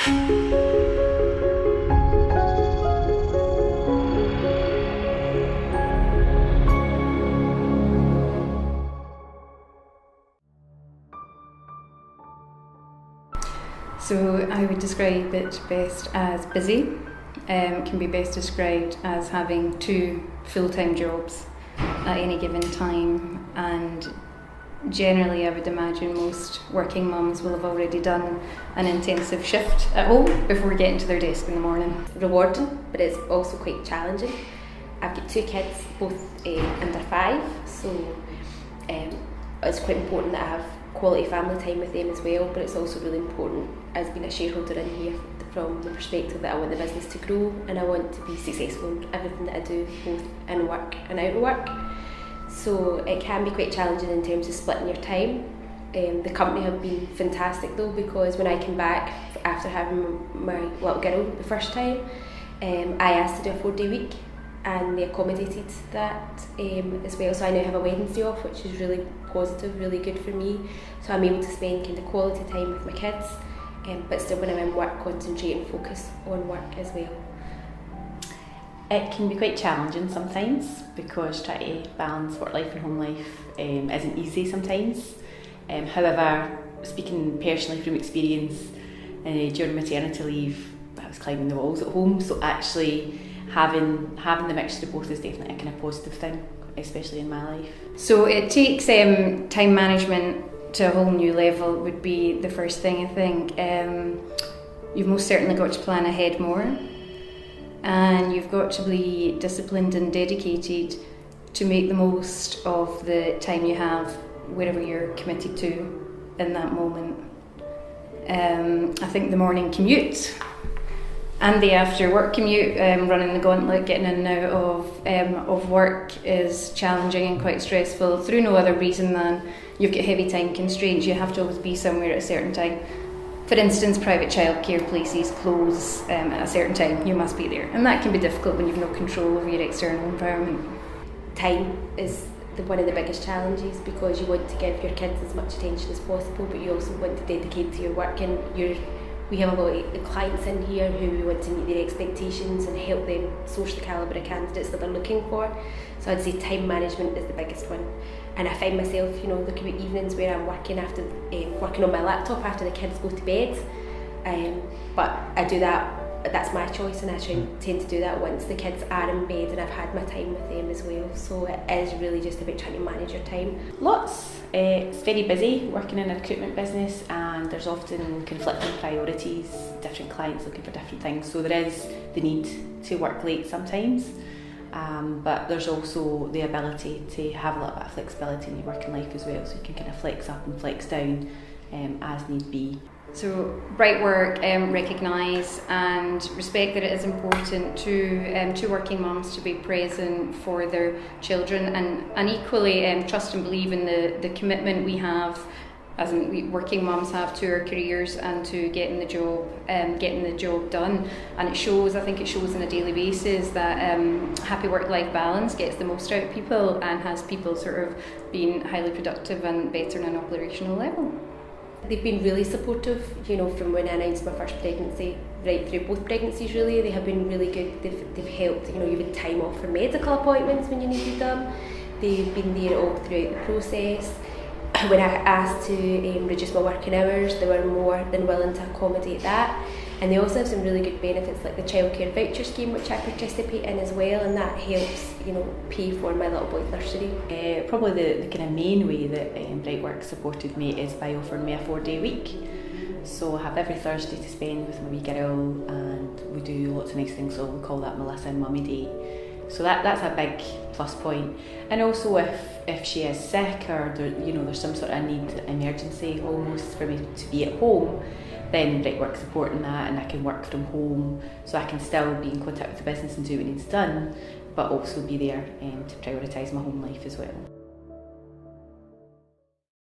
So I would describe it best as busy. Can be best described as having 2 full-time jobs at any given time, and generally I would imagine most working mums will have already done an intensive shift at home before getting to their desk in the morning. Rewarding, but it's also quite challenging. I've got 2 kids, both under 5, so it's quite important that I have quality family time with them as well, but it's also really important as being a shareholder in here from the perspective that I want the business to grow and I want to be successful in everything that I do, both in work and out of work. So it can be quite challenging in terms of splitting your time. The company have been fantastic though, because when I came back after having my little girl the first time, I asked to do a 4-day week and they accommodated that as well. So I now have a Wednesday off, which is really positive, really good for me. So I'm able to spend kind of quality time with my kids, but still when I'm in work, concentrate and focus on work as well. It can be quite challenging sometimes because trying to balance work life and home life isn't easy sometimes. However, speaking personally from experience, during maternity leave, I was climbing the walls at home, so actually having the mixture of both is definitely a kind of positive thing, especially in my life. So it takes time management to a whole new level would be the first thing I think. You've most certainly got to plan ahead more, and you've got to be disciplined and dedicated to make the most of the time you have wherever you're committed to in that moment. I think the morning commute and the after work commute, running the gauntlet, getting in and out of work is challenging and quite stressful through no other reason than you've got heavy time constraints. You have to always be somewhere at a certain time. For instance, private childcare places close at a certain time, you must be there, and that can be difficult when you've no control over your external environment. Time is one of the biggest challenges, because you want to give your kids as much attention as possible, but you also want to dedicate to your work, and we have a lot of clients in here who we want to meet their expectations and help them source the calibre of candidates that they're looking for. So I'd say time management is the biggest one. And I find myself, there can be evenings where I'm working working on my laptop after the kids go to bed. But I do that's my choice, and I tend to do that once the kids are in bed and I've had my time with them as well. So it is really just about trying to manage your time. Lots. It's very busy working in a recruitment business, and there's often conflicting priorities, different clients looking for different things, so there is the need to work late sometimes, but there's also the ability to have a little bit of flexibility in your working life as well, so you can kind of flex up and flex down as need be. So Brightwork recognise and respect that it is important to working mums to be present for their children, and equally trust and believe in the commitment we have, as in working mums have, to our careers and to getting the job done. And it shows, I think it shows on a daily basis that happy work-life balance gets the most out of people and has people sort of being highly productive and better on an operational level. They've been really supportive, from when I announced my first pregnancy right through both pregnancies really. They have been really good. They've helped, you've had time off for medical appointments when you needed them. They've been there all throughout the process. When I asked to reduce my working hours, they were more than willing to accommodate that. And they also have some really good benefits like the childcare voucher scheme, which I participate in as well, and that helps, pay for my little boy's nursery. Probably the kind of main way that Brightwork supported me is by offering me a 4-day week. So I have every Thursday to spend with my wee girl, and we do lots of nice things, so we call that Melissa and Mummy Day. So that's a big plus point. And also if she is sick or there's some sort of need, emergency almost for me to be at home, then Brightwork supporting that, and I can work from home, so I can still be in contact with the business and do what needs done, but also be there to prioritise my home life as well.